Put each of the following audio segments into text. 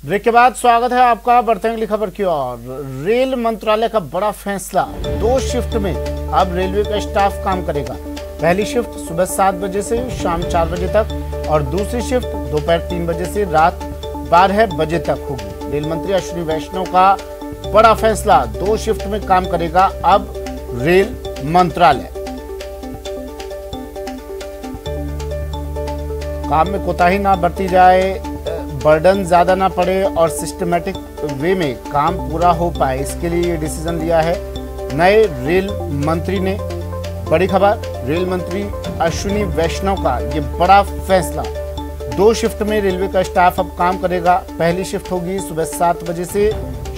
Break के बाद स्वागत है आपका। बढ़ते हैं अगली खबर की ओर। रेल मंत्रालय का बड़ा फैसला, 2 शिफ्ट में अब रेलवे का स्टाफ काम करेगा। पहली शिफ्ट सुबह 7 बजे से शाम 4 बजे तक और दूसरी शिफ्ट दोपहर 3 बजे से रात 12 बजे तक होगी। रेल मंत्री अश्विनी वैष्णव का बड़ा फैसला, 2 शिफ्ट में काम करेगा अब रेल मंत्रालय। काम में कोताही ना बरती जाए, बर्डन ज्यादा ना पड़े और सिस्टमैटिक वे में काम पूरा हो पाए, इसके लिए ये डिसीजन लिया है नए रेल मंत्री ने। बड़ी खबर, रेल मंत्री अश्विनी वैष्णव का ये बड़ा फैसला, 2 शिफ्ट में रेलवे का स्टाफ अब काम करेगा। पहली शिफ्ट होगी सुबह 7 बजे से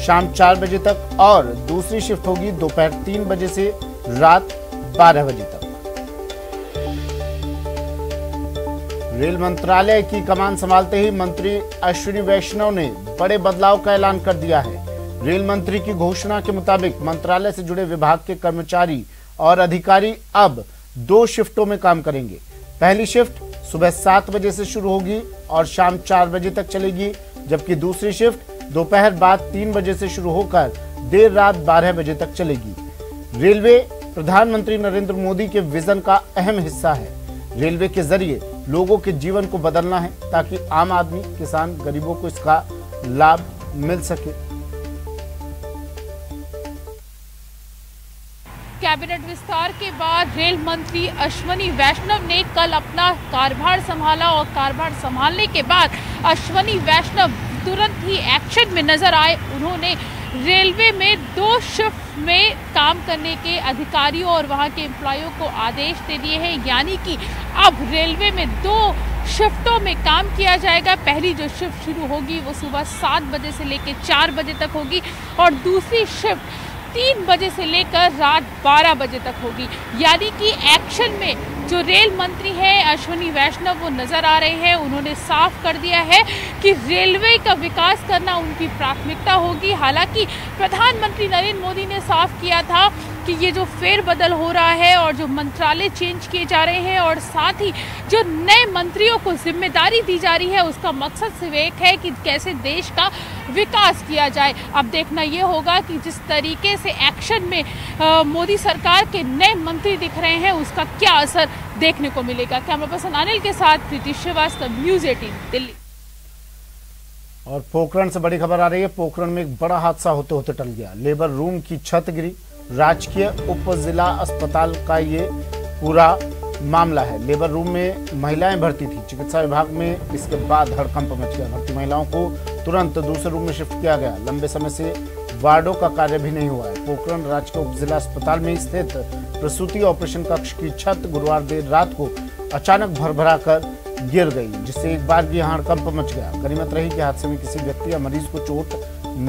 शाम 4 बजे तक और दूसरी शिफ्ट होगी दोपहर 3 बजे से रात 12 बजे तक। रेल मंत्रालय की कमान संभालते ही मंत्री अश्विनी वैष्णव ने बड़े बदलाव का ऐलान कर दिया है। रेल मंत्री की घोषणा के मुताबिक मंत्रालय से जुड़े विभाग के कर्मचारी और अधिकारी अब 2 शिफ्टों में काम करेंगे। पहली शिफ्ट सुबह 7 बजे से शुरू होगी और शाम 4 बजे तक चलेगी, जबकि दूसरी शिफ्ट दोपहर बाद 3 बजे से शुरू होकर देर रात 12 बजे तक चलेगी। रेलवे प्रधानमंत्री नरेंद्र मोदी के विजन का अहम हिस्सा है। रेलवे के जरिए लोगों के जीवन को बदलना है ताकि आम आदमी, किसान, गरीबों को इसका लाभ मिल सके। कैबिनेट विस्तार के बाद रेल मंत्री अश्विनी वैष्णव ने कल अपना कार्यभार संभाला और कार्यभार संभालने के बाद अश्विनी वैष्णव तुरंत ही एक्शन में नजर आए। उन्होंने रेलवे में 2 शिफ्ट में काम करने के अधिकारियों और वहां के एम्प्लॉयों को आदेश दे दिए हैं, यानी कि अब रेलवे में 2 शिफ्टों में काम किया जाएगा। पहली जो शिफ्ट शुरू होगी वो सुबह 7 बजे से लेकर 4 बजे तक होगी और दूसरी शिफ्ट 3 बजे से लेकर रात 12 बजे तक होगी। यानी कि एक्शन में जो रेल मंत्री हैं अश्विनी वैष्णव वो नजर आ रहे हैं। उन्होंने साफ कर दिया है कि रेलवे का विकास करना उनकी प्राथमिकता होगी। हालांकि प्रधानमंत्री नरेंद्र मोदी ने साफ किया था कि ये जो फेरबदल हो रहा है और जो मंत्रालय चेंज किए जा रहे हैं और साथ ही जो नए मंत्रियों को जिम्मेदारी दी जा रही है, उसका मकसद सिर्फ एक है कि कैसे देश का विकास किया जाए। अब देखना ये होगा कि जिस तरीके से एक्शन में मोदी सरकार के नए मंत्री दिख रहे हैं उसका क्या असर देखने को मिलेगा। कैमरा पर्सन अनिल के साथ प्रीति श्रीवास्तव, न्यूज़ 18 दिल्ली। और पोखरण से बड़ी खबर आ रही है। पोखरण में एक बड़ा हादसा होते होते टल गया। लेबर रूम की छत गिरी। राजकीय उप जिला अस्पताल का ये पूरा मामला है। लेबर रूम में महिलाएं भर्ती थी। चिकित्सा विभाग में इसके बाद हड़कंप मच गया। भर्ती महिलाओं को तुरंत दूसरे रूम में शिफ्ट किया गया। लंबे समय से वार्डों का कार्य भी नहीं हुआ है। पोखरण राजकीय उप जिला अस्पताल में स्थित प्रसूति ऑपरेशन कक्ष की छत गुरुवार देर रात को अचानक भरभरा कर गिर गई, जिससे एक बार यहाँ हड़कंप मच गया। गनीमत रही कि हादसे में किसी व्यक्ति या मरीज को चोट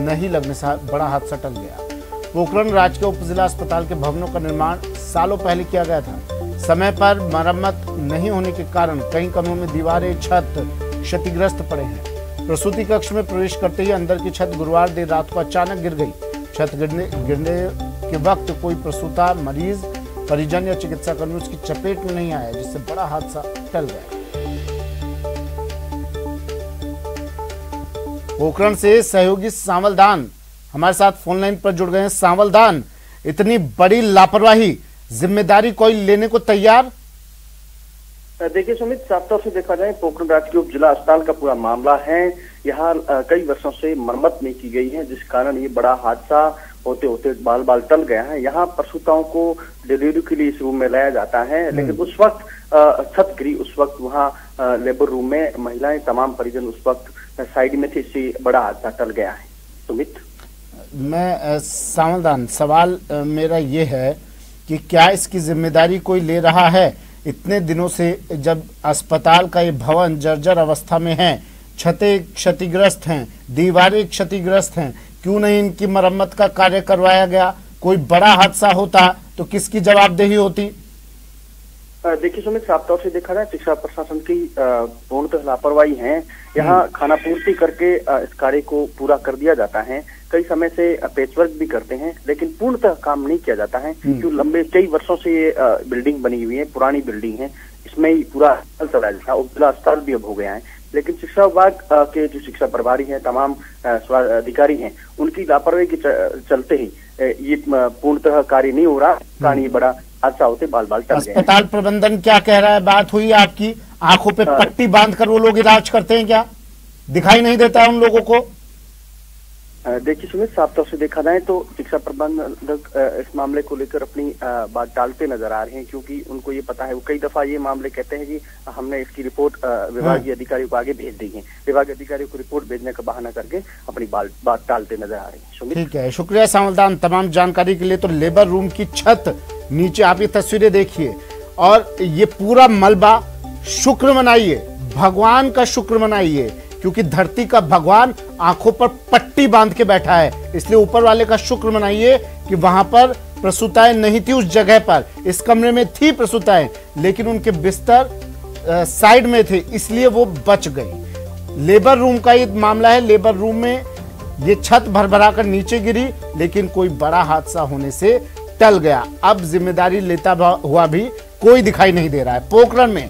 नहीं लगने से बड़ा हादसा टल गया। पोखरण राजकीय उप जिला अस्पताल के भवनों का निर्माण सालों पहले किया गया था। समय पर मरम्मत नहीं होने के कारण कई कमरों में दीवारें, छत क्षतिग्रस्त पड़े हैं। प्रसूति कक्ष में प्रवेश करते ही अंदर की छत गुरुवार देर रात को अचानक गिर गई। छत गिरने के वक्त कोई प्रसूता, मरीज, परिजन या चिकित्सा कर्मी उसकी चपेट में नहीं आया, जिससे बड़ा हादसा टल गया। पोखरण से सहयोगी सांवलदान हमारे साथ फोन लाइन पर जुड़ गए हैं। सांवलदान, इतनी बड़ी लापरवाही, जिम्मेदारी कोई लेने को तैयार? देखिए सुमित, साफ तौर से देखा जाए पोखरण राजकीय उप जिला अस्पताल का पूरा मामला है। यहाँ कई वर्षों से मरम्मत नहीं की गई है, जिस कारण ये बड़ा हादसा होते होते बाल बाल टल गया है। यहाँ प्रसूताओं को डिलीवरी के लिए इस रूम में लाया जाता है, लेकिन उस वक्त छत गिरी। उस वक्त वहाँ लेबर रूम में महिलाएं, तमाम परिजन उस वक्त साइड में थे, इससे बड़ा हादसा टल गया है। सुमित, मैं सांवलदान, सवाल मेरा ये है कि क्या इसकी जिम्मेदारी कोई ले रहा है? इतने दिनों से जब अस्पताल का ये भवन जर्जर अवस्था में है, छतें क्षतिग्रस्त हैं, दीवारें क्षतिग्रस्त हैं, क्यों नहीं इनकी मरम्मत का कार्य करवाया गया? कोई बड़ा हादसा होता तो किसकी जवाबदेही होती? देखिए सुमित, साफ तौर से देखा जाए चिकित्सा प्रशासन की पूर्णतः लापरवाही है। यहाँ खाना पूर्ति करके इस कार्य को पूरा कर दिया जाता है। कई समय से पेचवर्क भी करते हैं, लेकिन पूर्णतः काम नहीं किया जाता है। क्यों लंबे कई वर्षों से ये बिल्डिंग बनी हुई है, पुरानी बिल्डिंग है, इसमें ही पूरा चला जाता है। उप जिला अस्पताल भी अब हो गया है, लेकिन शिक्षा विभाग के जो शिक्षा प्रभारी हैं, तमाम अधिकारी हैं, उनकी लापरवाही के चलते ही ये पूर्णतः कार्य नहीं हो रहा। कारण ये बड़ा हादसा होते बाल बाल टल गए। अस्पताल प्रबंधन क्या कह रहा है? बात हुई आपकी? आंखों पे पट्टी बांधकर वो लोग इलाज करते हैं क्या? दिखाई नहीं देता है उन लोगों को? देखिए सुमित, साफ तौर से देखा जाए तो शिक्षा प्रबंधक इस मामले को लेकर अपनी बात टालते नजर आ रहे हैं, क्योंकि उनको ये पता है, वो कई दफा ये मामले कहते हैं कि हमने इसकी रिपोर्ट विभागीय अधिकारियों को आगे भेज दी है। विभागीय अधिकारियों को रिपोर्ट भेजने का बहाना करके अपनी बात टालते नजर आ रहे हैं। सुमित, ठीक है, शुक्रिया सावधान तमाम जानकारी के लिए। तो लेबर रूम की छत नीचे आप ये तस्वीरें देखिए, और ये पूरा मलबा, शुक्र मनाइए, भगवान का शुक्र मनाइए, क्योंकि धरती का भगवान आंखों पर पट्टी बांध के बैठा है। इसलिए ऊपर वाले का शुक्र मनाइए कि वहां पर प्रसूताएं नहीं थी उस जगह पर। इस कमरे में थी प्रसूताएं, लेकिन उनके बिस्तर साइड में थे, इसलिए वो बच गई। लेबर रूम का ये मामला है। लेबर रूम में ये छत भरभरा कर नीचे गिरी, लेकिन कोई बड़ा हादसा होने से टल गया। अब जिम्मेदारी लेता हुआ भी कोई दिखाई नहीं दे रहा है। पोखरण में